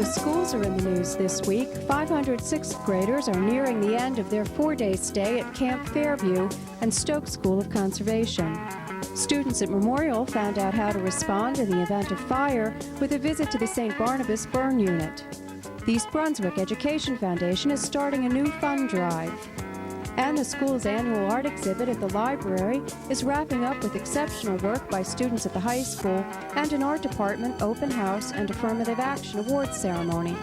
The schools are in the news this week. 500 sixth graders are nearing the end of their 4-day stay at Camp Fairview and Stokes School of Conservation. Students at Memorial found out how to respond in the event of fire with a visit to the St. Barnabas burn unit. The East Brunswick Education Foundation is starting a new fund drive. And the school's annual art exhibit at the library is wrapping up with exceptional work by students at the high school and an art department open house and affirmative action awards ceremony.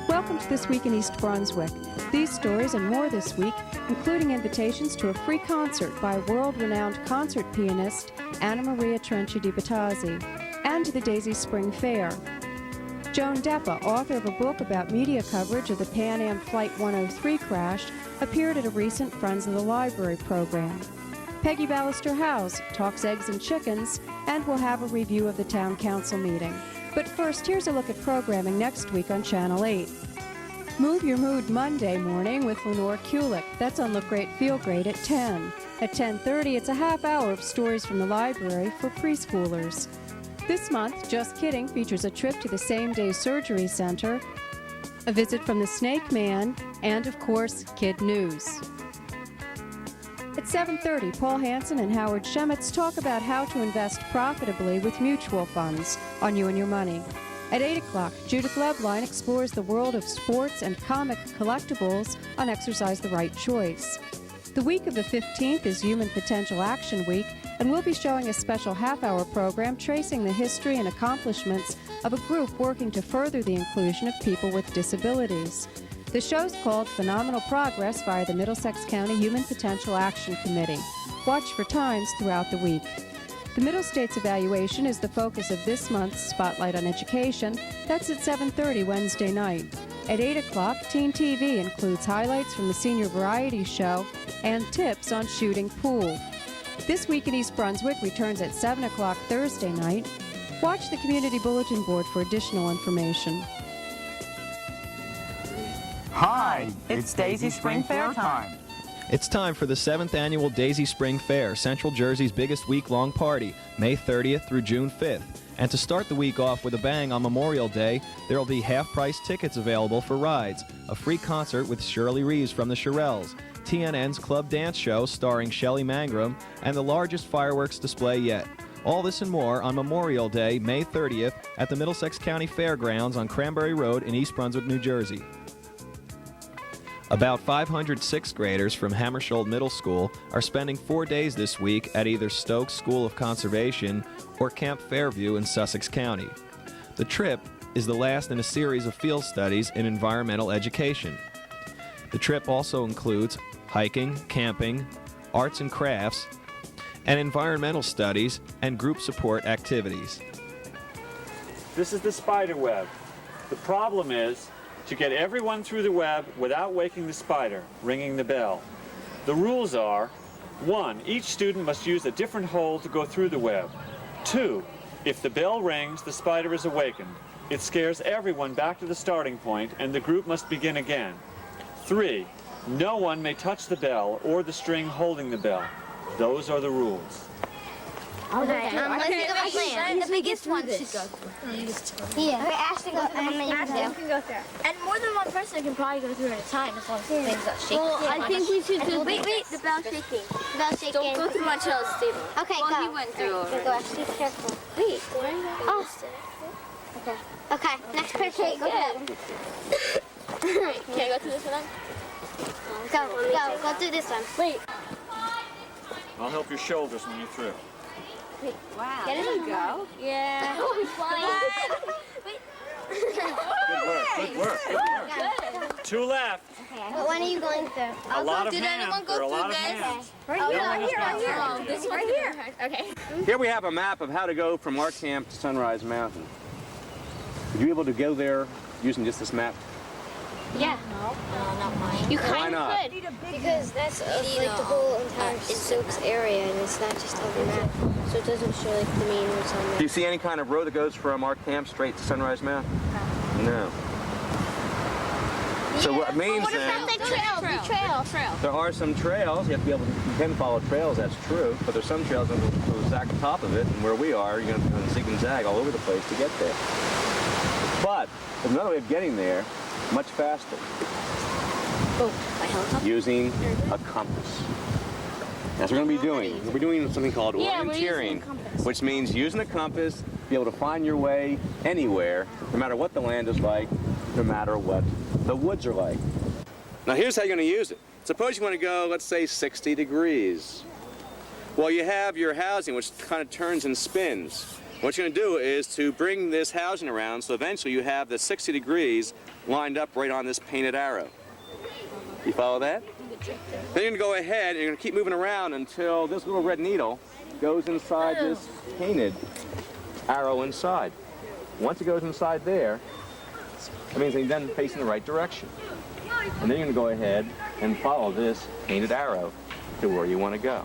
Welcome to This Week in East Brunswick. These stories and more this week, including invitations to a free concert by world-renowned concert pianist Anna Maria Trenci di Battazzi, and the Daisy Spring Fair. Joan Deppa, author of a book about media coverage of the Pan Am Flight 103 crash, appeared at a recent Friends of the Library program. Peggy Ballister-House talks eggs and chickens, and will have a review of the town council meeting. But first, here's a look at programming next week on Channel 8. Move Your Mood Monday morning with Lenore Kulik. That's on Look Great, Feel Great at 10. At 10:30, it's a half hour of stories from the library for preschoolers. This month, Just Kidding features a trip to the Same-Day Surgery Center, a visit from the Snake Man, and, of course, Kid News. At 7:30, Paul Hansen and Howard Shemitz talk about how to invest profitably with mutual funds on You and Your Money. At 8 o'clock, Judith Lebline explores the world of sports and comic collectibles on Exercise the Right Choice. The week of the 15th is Human Potential Action Week, and we'll be showing a special half-hour program tracing the history and accomplishments of a group working to further the inclusion of people with disabilities. The show's called Phenomenal Progress via the Middlesex County Human Potential Action Committee. Watch for times throughout the week. The Middle States evaluation is the focus of this month's Spotlight on Education. That's at 7:30 Wednesday night. At 8 o'clock, Teen TV includes highlights from the Senior Variety Show and tips on shooting pool. This Week in East Brunswick returns at 7 o'clock Thursday night. Watch the Community Bulletin Board for additional information. Hi, it's Daisy Spring Fair time. It's time for the 7th Annual Daisy Spring Fair, Central Jersey's biggest week-long party, May 30th through June 5th. And to start the week off with a bang on Memorial Day, there will be half-price tickets available for rides, a free concert with Shirley Reeves from the Shirelles, TNN's Club Dance Show starring Shelley Mangrum, and the largest fireworks display yet. All this and more on Memorial Day, May 30th, at the Middlesex County Fairgrounds on Cranberry Road in East Brunswick, New Jersey. About 500 sixth graders from Hammersholt Middle School are spending 4 days this week at either Stokes School of Conservation or Camp Fairview in Sussex County. The trip is the last in a series of field studies in environmental education. The trip also includes hiking, camping, arts and crafts, and environmental studies and group support activities. This is the spider web. The problem is to get everyone through the web without waking the spider, ringing the bell. The rules are: 1, each student must use a different hole to go through the web. 2, if the bell rings, the spider is awakened. It scares everyone back to the starting point and the group must begin again. 3, no one may touch the bell or the string holding the bell. Those are the rules. Okay, let's think of a plan. The biggest one should go through. Yeah. Okay, Ashton goes through. Ashton can go through. And more than one person can probably go through at a time as long as the thing's not shaking. Well, I think we should just... Wait, the bell's shaking. The bell's shaking. Don't go through until it's stable. Okay, well, go. He went through already. Go, Ashton. Be careful. Wait. Oh. Okay. Okay, next person. Go ahead. Can I go through this one then? Go through this one. Wait. I'll help your shoulders when you're through. Wait, wow. There you go. Yeah. Oh, he's flying. Good work. Good. 2 left. Okay. But when are you going through? A lot of hands. There are a lot of hands. Right here. This right here. Okay. Here we have a map of how to go from our camp to Sunrise Mountain. Would you be able to go there using just this map? Yeah. No, not mine. You kind of could. Because that's like the whole entire Stokes area, and it's not just on the map. So it doesn't show like the main routes on there. Do you see any kind of road that goes from our camp straight to Sunrise Mountain? No. So what it means what about the trails? There are some trails. You have to be able to, you can follow trails, that's true. But there's some trails on the exact top of it, and where we are, you're going to zig and zag all over the place to get there. But there's another way of getting there much faster. Oh, by helicopter? Using a compass. That's what we're going to be doing. We'll be doing something called orienteering, which means using a compass to be able to find your way anywhere, no matter what the land is like, no matter what the woods are like. Now here's how you're going to use it. Suppose you want to go, let's say, 60 degrees. Well, you have your housing, which kind of turns and spins. What you're going to do is to bring this housing around, so eventually you have the 60 degrees lined up right on this painted arrow. You follow that? Then you're going to go ahead and you're going to keep moving around until this little red needle goes inside this painted arrow inside. Once it goes inside there, that means you're then facing the right direction. And then you're going to go ahead and follow this painted arrow to where you want to go.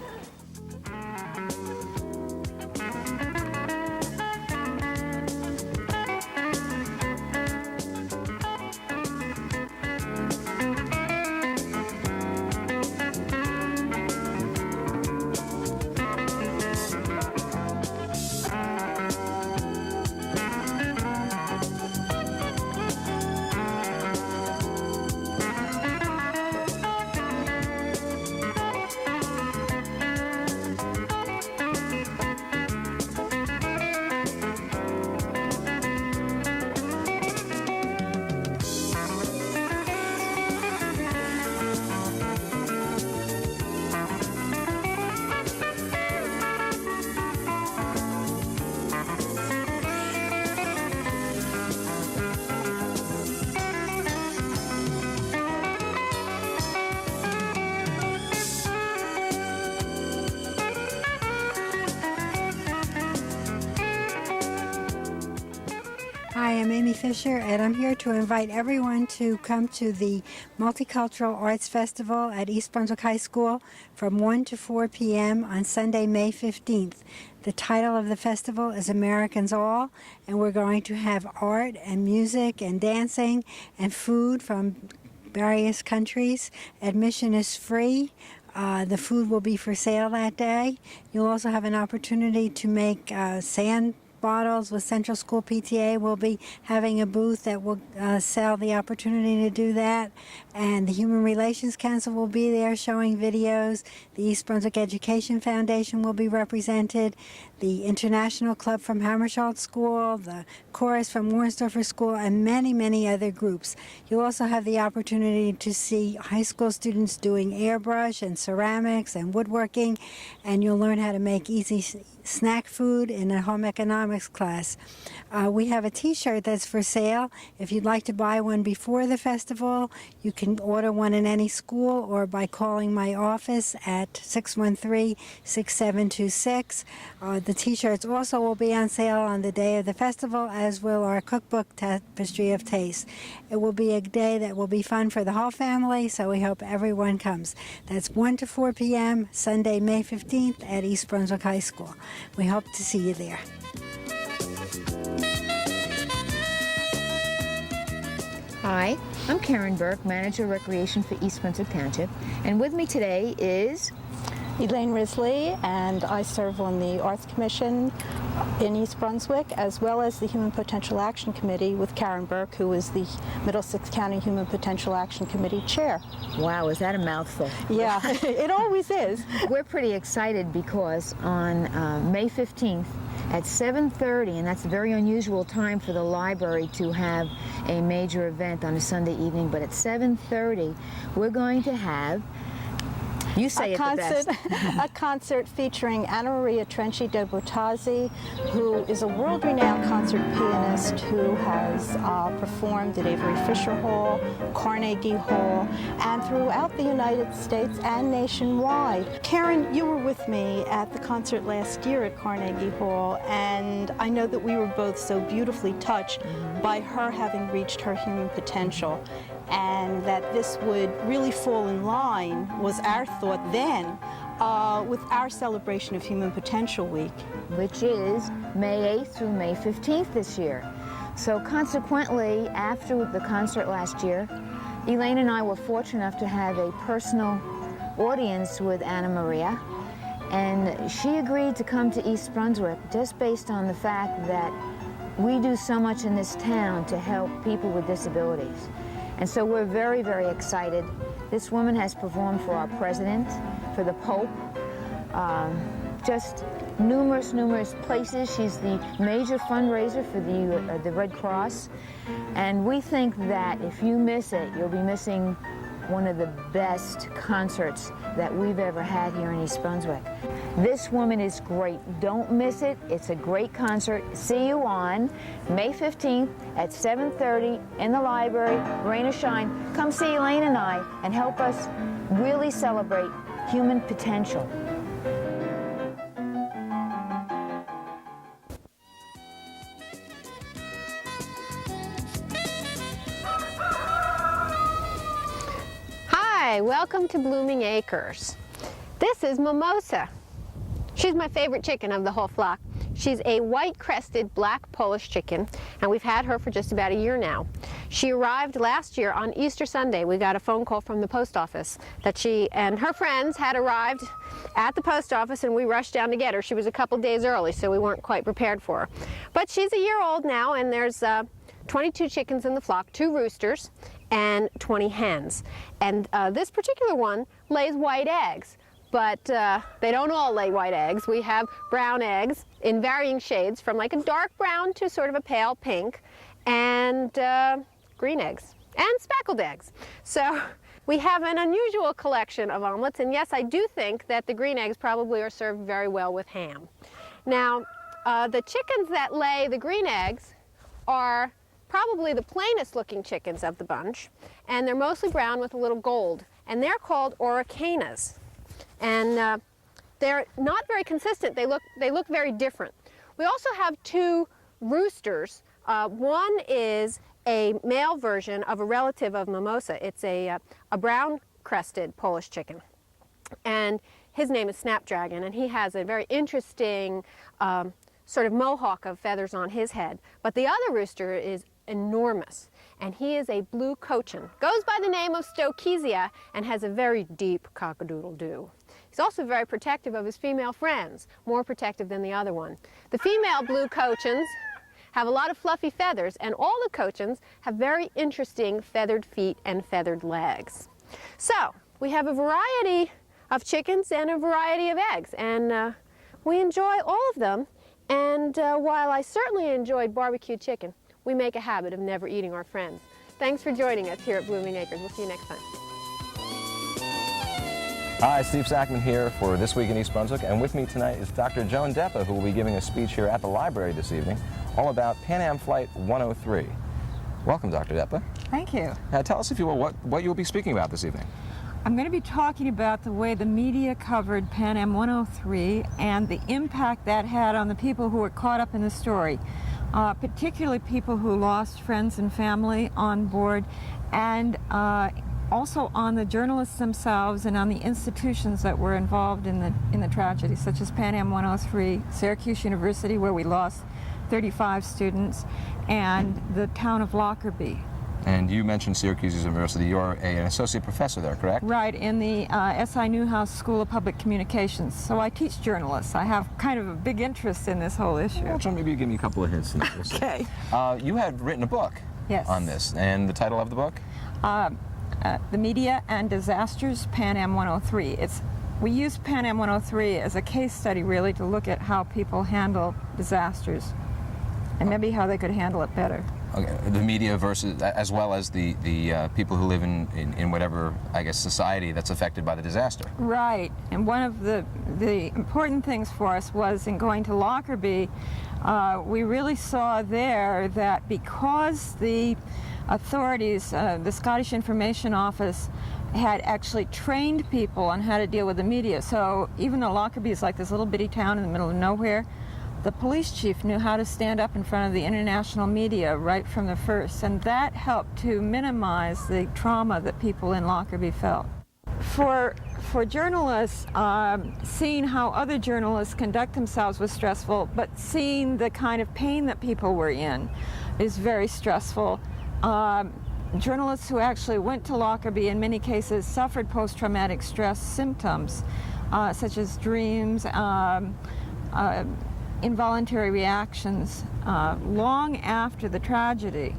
Hi, I'm Amy Fisher, and I'm here to invite everyone to come to the Multicultural Arts Festival at East Brunswick High School from 1 to 4 p.m. on Sunday, May 15th. The title of the festival is Americans All, and we're going to have art and music and dancing and food from various countries. Admission is free. The food will be for sale that day. You'll also have an opportunity to make sand bottles with Central School PTA. Will be having a booth that will sell the opportunity to do that. And the Human Relations Council will be there showing videos. The East Brunswick Education Foundation will be represented. The International Club from Hammersholt School, the Chorus from Warnsdorfer School, and many, many other groups. You'll also have the opportunity to see high school students doing airbrush and ceramics and woodworking, and you'll learn how to make easy snack food in a home economics class. We have a t-shirt that's for sale. If you'd like to buy one before the festival, you can order one in any school or by calling my office at 613-6726. The t-shirts also will be on sale on the day of the festival, as will our cookbook, Tapestry of Taste. It will be a day that will be fun for the whole family, so we hope everyone comes. That's 1 to 4 p.m., Sunday, May 15th at East Brunswick High School. We hope to see you there. Hi, I'm Karen Burke, Manager of Recreation for East Brunswick Township, and with me today is Elaine Risley, and I serve on the Arts Commission in East Brunswick, as well as the Human Potential Action Committee with Karen Burke, who is the Middlesex County Human Potential Action Committee Chair. Wow, is that a mouthful? Yeah, it always is. We're pretty excited because on May 15th at 7:30, and that's a very unusual time for the library to have a major event on a Sunday evening, but at 7:30 we're going to have, you say it the best. A concert featuring Anna Maria Trenchi de Bottazzi, who is a world-renowned concert pianist who has performed at Avery Fisher Hall, Carnegie Hall, and throughout the United States and nationwide. Karen, you were with me at the concert last year at Carnegie Hall, and I know that we were both so beautifully touched by her having reached her human potential, and that this would really fall in line, was our thought then, with our celebration of Human Potential Week. Which is May 8th through May 15th this year. So consequently, after the concert last year, Elaine and I were fortunate enough to have a personal audience with Anna Maria, and she agreed to come to East Brunswick just based on the fact that we do so much in this town to help people with disabilities. And so we're very, very excited. This woman has performed for our president, for the Pope, just numerous places. She's the major fundraiser for the Red Cross. And we think that if you miss it, you'll be missing one of the best concerts that we've ever had here in East Brunswick. This woman is great. Don't miss it. It's a great concert. See you on May 15th at 7:30 in the library, rain or shine. Come see Elaine and I and help us really celebrate human potential. Hi, welcome to Blooming Acres. This is Mimosa. She's my favorite chicken of the whole flock. She's a white-crested black Polish chicken, and we've had her for just about a year now. She arrived last year on Easter Sunday. We got a phone call from the post office that she and her friends had arrived at the post office, and we rushed down to get her. She was a couple days early, so we weren't quite prepared for her. But she's a year old now, and there's 22 chickens in the flock, 2 roosters, and 20 hens. And this particular one lays white eggs. But they don't all lay white eggs. We have brown eggs in varying shades, from like a dark brown to sort of a pale pink, and green eggs, and speckled eggs. So we have an unusual collection of omelets, and yes, I do think that the green eggs probably are served very well with ham. Now, the chickens that lay the green eggs are probably the plainest looking chickens of the bunch, and they're mostly brown with a little gold, and they're called Araucanas. And they're not very consistent. They look very different. We also have 2 roosters. One is a male version of a relative of Mimosa. It's a brown-crested Polish chicken, and his name is Snapdragon, and he has a very interesting sort of mohawk of feathers on his head. But the other rooster is enormous, and he is a blue cochin. Goes by the name of Stokesia and has a very deep cock-a-doodle-doo. He's also very protective of his female friends, more protective than the other one. The female blue cochins have a lot of fluffy feathers, and all the cochins have very interesting feathered feet and feathered legs. So we have a variety of chickens and a variety of eggs, and we enjoy all of them. And while I certainly enjoyed barbecue chicken, we make a habit of never eating our friends. Thanks for joining us here at Blooming Acres. We'll see you next time. Hi, Steve Sackman here for This Week in East Brunswick, and with me tonight is Dr. Joan Deppa, who will be giving a speech here at the library this evening all about Pan Am Flight 103. Welcome, Dr. Deppa. Thank you. Tell us, if you will, what you'll be speaking about this evening. I'm going to be talking about the way the media covered Pan Am 103 and the impact that had on the people who were caught up in the story, particularly people who lost friends and family on board, and also on the journalists themselves and on the institutions that were involved in the tragedy, such as Pan Am 103, Syracuse University, where we lost 35 students, and the town of Lockerbie. And you mentioned Syracuse University. You're an associate professor there, correct? Right, in the S.I. Newhouse School of Public Communications. So I teach journalists. I have kind of a big interest in this whole issue. Well, John, maybe you give me a couple of hints. And we'll see. Okay. You had written a book on this, and the title of the book? The Media and Disasters, Pan Am 103. We use Pan Am 103 as a case study, really, to look at how people handle disasters and maybe how they could handle it better. Okay. The media versus, as well as the people who live in whatever, I guess, society that's affected by the disaster. Right. And one of the important things for us was in going to Lockerbie, we really saw there that because the authorities, the Scottish Information Office, had actually trained people on how to deal with the media. So even though Lockerbie is like this little bitty town in the middle of nowhere, the police chief knew how to stand up in front of the international media right from the first, and that helped to minimize the trauma that people in Lockerbie felt. For journalists, seeing how other journalists conduct themselves was stressful, but seeing the kind of pain that people were in is very stressful. Journalists who actually went to Lockerbie in many cases suffered post-traumatic stress symptoms, such as dreams, involuntary reactions long after the tragedy.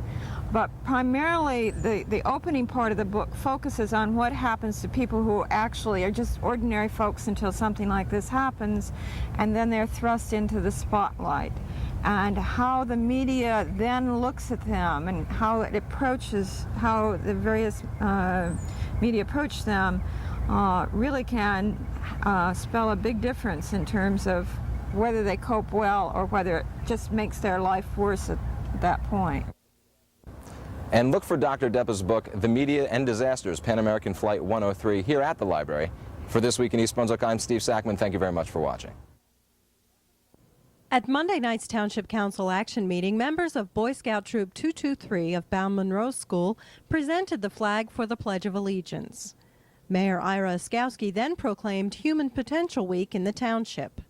But primarily, the opening part of the book focuses on what happens to people who actually are just ordinary folks until something like this happens, and then they're thrust into the spotlight, and how the media then looks at them, and how it approaches, how the various media approach them really can spell a big difference in terms of whether they cope well or whether it just makes their life worse at that point. And look for Dr. Deppa's book, The Media and Disasters, Pan American Flight 103, here at the library. For This Week in East Brunswick, I'm Steve Sackman. Thank you very much for watching. At Monday night's Township Council action meeting, members of Boy Scout Troop 223 of Bound Monroe School presented the flag for the Pledge of Allegiance. Mayor Ira Oskowski then proclaimed Human Potential Week in the township.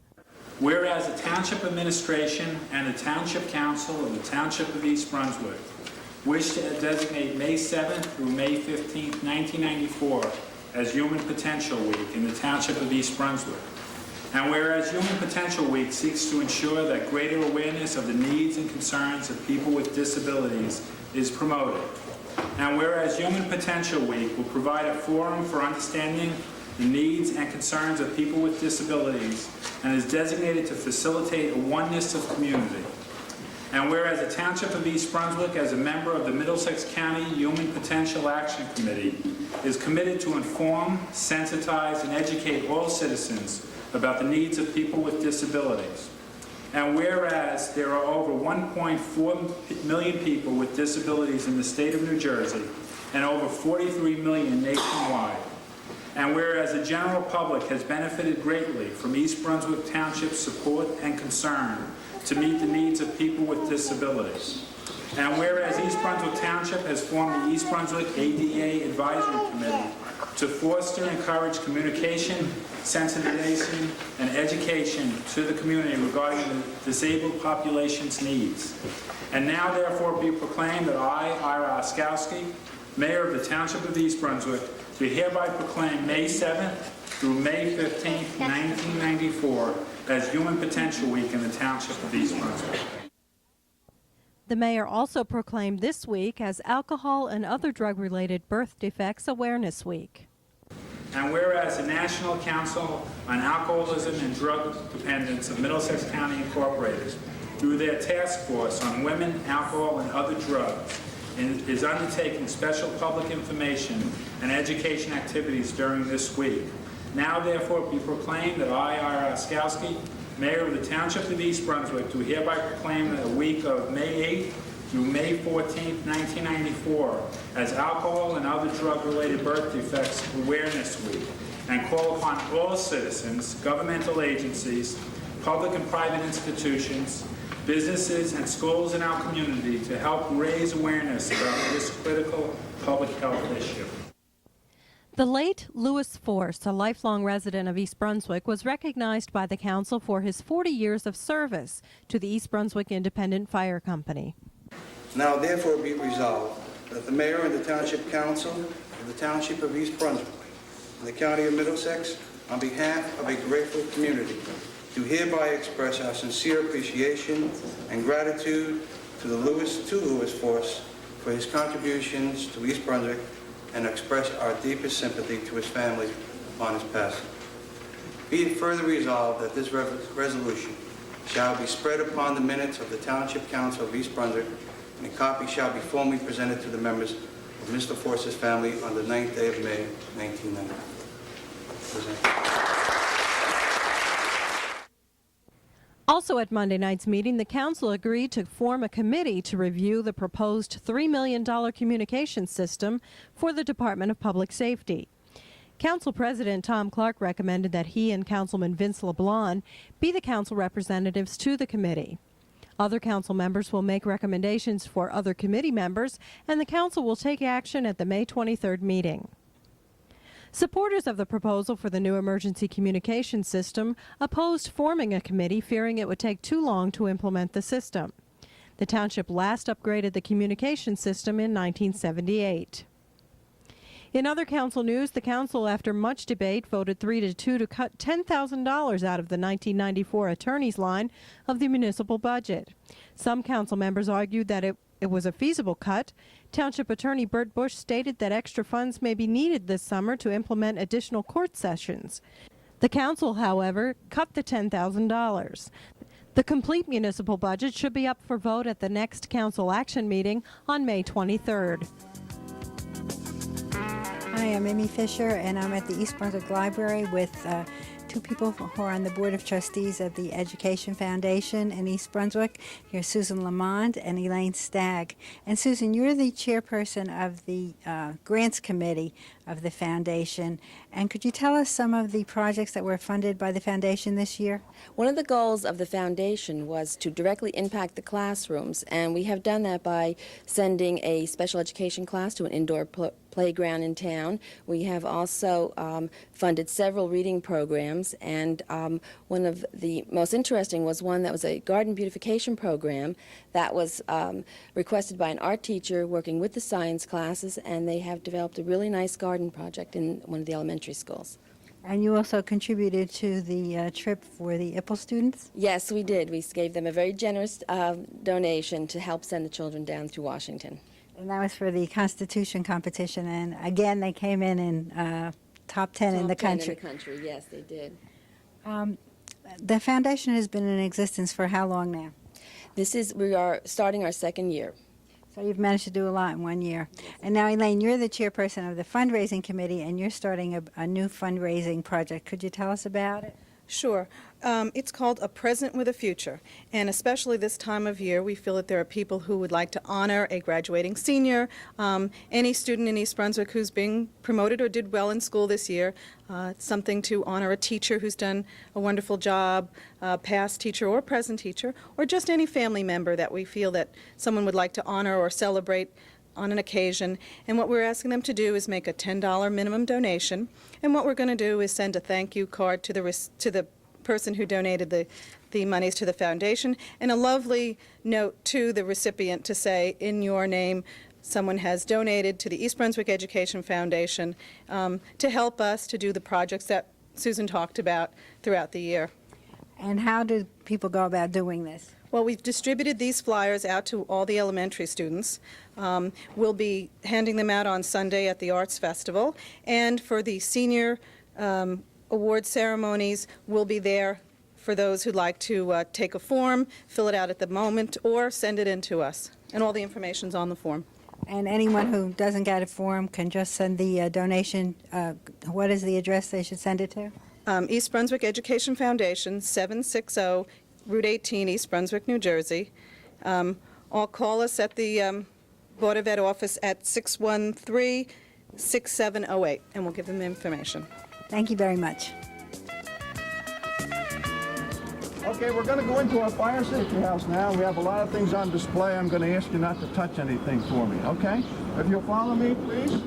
Whereas the Township Administration and the Township Council of the Township of East Brunswick wish to designate May 7th through May 15th, 1994 as Human Potential Week in the Township of East Brunswick. And whereas Human Potential Week seeks to ensure that greater awareness of the needs and concerns of people with disabilities is promoted. And whereas Human Potential Week will provide a forum for understanding the needs and concerns of people with disabilities and is designated to facilitate a oneness of community. And whereas the Township of East Brunswick, as a member of the Middlesex County Human Potential Action Committee, is committed to inform, sensitize, and educate all citizens about the needs of people with disabilities. And whereas there are over 1.4 million people with disabilities in the state of New Jersey and over 43 million nationwide. And whereas the general public has benefited greatly from East Brunswick Township's support and concern to meet the needs of people with disabilities. And whereas East Brunswick Township has formed the East Brunswick ADA Advisory Committee to foster and encourage communication, sensitization, and education to the community regarding the disabled population's needs. And now therefore be proclaimed that I, Ira Oskowski, Mayor of the Township of East Brunswick, do hereby proclaim May 7th through May 15th, 1994 as Human Potential Week in the Township of East Brunswick. The mayor also proclaimed this week as Alcohol and Other Drug-Related Birth Defects Awareness Week. And whereas the National Council on Alcoholism and Drug Dependence of Middlesex County Incorporated, through their task force on women, alcohol, and other drugs, is undertaking special public information and education activities during this week. Now therefore be proclaimed that I, Ira Oskowski, Mayor of the Township of East Brunswick, do hereby proclaim the week of May 8th through May 14th, 1994 as Alcohol and Other Drug-Related Birth Defects Awareness Week, and call upon all citizens, governmental agencies, public and private institutions, businesses, and schools in our community to help raise awareness about this critical public health issue. The late Louis Force, a lifelong resident of East Brunswick, was recognized by the council for his 40 years of service to the East Brunswick Independent Fire Company. Now therefore be resolved that the Mayor and the Township Council of the Township of East Brunswick and the County of Middlesex, on behalf of a grateful community, do hereby express our sincere appreciation and gratitude to Louis Force for his contributions to East Brunswick, and express our deepest sympathy to his family upon his passing. Be it further resolved that this resolution shall be spread upon the minutes of the Township Council of East Brunswick, and a copy shall be formally presented to the members of Mr. Force's family on the 9th day of May, 1990. Also at Monday night's meeting, the council agreed to form a committee to review the proposed $3 million communication system for the Department of Public Safety. Council President Tom Clark recommended that he and Councilman Vince LeBlanc be the council representatives to the committee. Other council members will make recommendations for other committee members, and the council will take action at the May 23rd meeting. Supporters of the proposal for the new emergency communication system opposed forming a committee, fearing it would take too long to implement the system. The township last upgraded the communication system in 1978. In other council news, the council, after much debate, voted 3-2 to cut $10,000 out of the 1994 attorney's line of the municipal budget. Some council members argued that it was a feasible cut. Township Attorney Bert Bush stated that extra funds may be needed this summer to implement additional court sessions. The council, however, cut the $10,000. The complete municipal budget should be up for vote at the next council action meeting on May 23rd. Hi, I'm Amy Fisher, and I'm at the East Brunswick Library with two people who are on the Board of Trustees of the Education Foundation in East Brunswick. Here's Susan Lamond and Elaine Stagg. And Susan, you're the chairperson of the Grants Committee of the Foundation. And could you tell us some of the projects that were funded by the Foundation this year? One of the goals of the Foundation was to directly impact the classrooms, and we have done that by sending a special education class to an indoor playground in town. We have also funded several reading programs, and one of the most interesting was one that was a garden beautification program that was requested by an art teacher working with the science classes, and they have developed a really nice garden project in one of the elementary schools. And you also contributed to the trip for the Hpal students? Yes, we did. We gave them a very generous donation to help send the children down to Washington. And that was for the Constitution competition, and again, they came in top 10 in the country. Top 10 in the country, yes, they did. The foundation has been in existence for how long now? We are starting our second year. So you've managed to do a lot in 1 year. And now, Elaine, you're the chairperson of the fundraising committee, and you're starting a new fundraising project. Could you tell us about it? Sure. It's called A Present with a Future, and especially this time of year, we feel that there are people who would like to honor a graduating senior, any student in East Brunswick who's being promoted or did well in school this year. It's something to honor a teacher who's done a wonderful job, past teacher or present teacher, or just any family member that we feel that someone would like to honor or celebrate on an occasion. And what we're asking them to do is make a $10 minimum donation, and what we're going to do is send a thank you card to the person who donated the monies to the foundation, and a lovely note to the recipient to say, in your name, someone has donated to the East Brunswick Education Foundation to help us to do the projects that Susan talked about throughout the year. And how do people go about doing this? Well, we've distributed these flyers out to all the elementary students. We'll be handing them out on Sunday at the Arts Festival, and for the senior award ceremonies, we'll be there for those who'd like to take a form, fill it out at the moment, or send it in to us. And all the information's on the form. And anyone who doesn't get a form can just send the donation. What is the address they should send it to? East Brunswick Education Foundation, 760 Route 18, East Brunswick, New Jersey. Or call us at the Board of Ed office at 613-6708, and we'll give them the information. Thank you very much. Okay, we're going to go into our fire safety house now. We have a lot of things on display. I'm going to ask you not to touch anything for me, okay? If you'll follow me, please.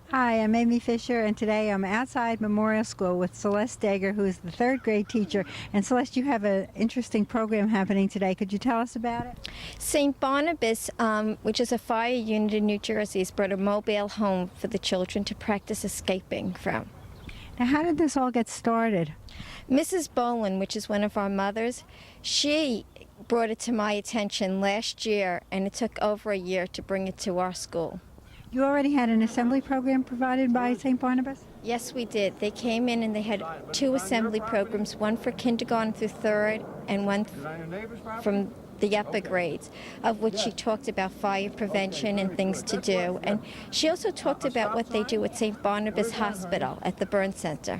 Hi, I'm Amy Fisher, and today I'm outside Memorial School with Celeste Dager, who is the third grade teacher. And Celeste, you have an interesting program happening today. Could you tell us about it? St. Barnabas, which is a fire unit in New Jersey, has brought a mobile home for the children to practice escaping from. Now, how did this all get started? Mrs. Boland, which is one of our mothers, she brought it to my attention last year, and it took over a year to bring it to our school. You already had an assembly program provided by St. Barnabas? Yes, we did. They came in and they had 2 assembly programs, one for kindergarten through 3rd and one from the upper grades, of which she talked about fire prevention and things to do. And she also talked about what they do at St. Barnabas Hospital at the Burn Center.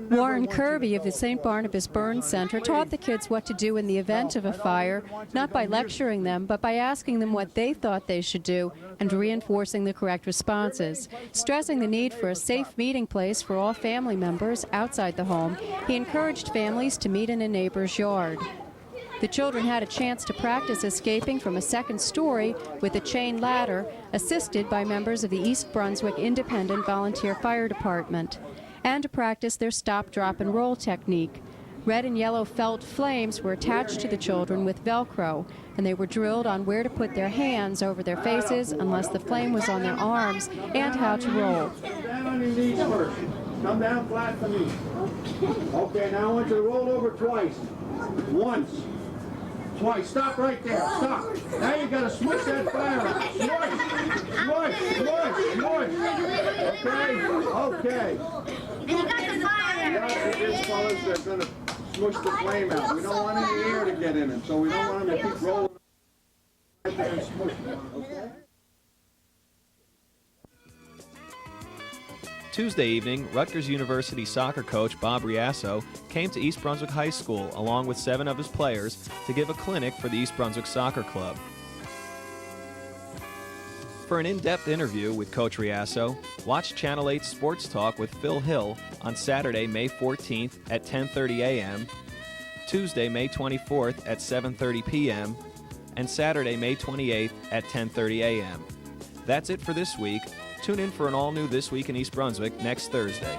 Warren Kirby of the St. Barnabas Burn Center taught the kids what to do in the event of a fire, not by lecturing them, but by asking them what they thought they should do and reinforcing the correct responses. Stressing the need for a safe meeting place for all family members outside the home, he encouraged families to meet in a neighbor's yard. The children had a chance to practice escaping from a 2nd story with a chain ladder, assisted by members of the East Brunswick Independent Volunteer Fire Department, and to practice their stop, drop, and roll technique. Red and yellow felt flames were attached to the children with Velcro, and they were drilled on where to put their hands over their faces unless the flame was on their arms, and how to roll. Down on your knees first. Come down flat to me. Okay, now I want you to roll over twice. Once. Twice. Stop right there. Stop. Now you got to smush that fire out. Smush. Smush. Smush. Smush. Okay. Okay. And you got the fire. These fellas, they're going to smush the flame out. We don't want any air to get in it, so we don't want them to keep rolling right there and smush them. Okay? Tuesday evening, Rutgers University soccer coach Bob Reasso came to East Brunswick High School along with 7 of his players to give a clinic for the East Brunswick Soccer Club. For an in-depth interview with Coach Reasso, watch Channel 8 Sports Talk with Phil Hill on Saturday, May 14th at 10:30 a.m., Tuesday, May 24th at 7:30 p.m., and Saturday, May 28th at 10:30 a.m. That's it for this week. Tune in for an all-new This Week in East Brunswick next Thursday.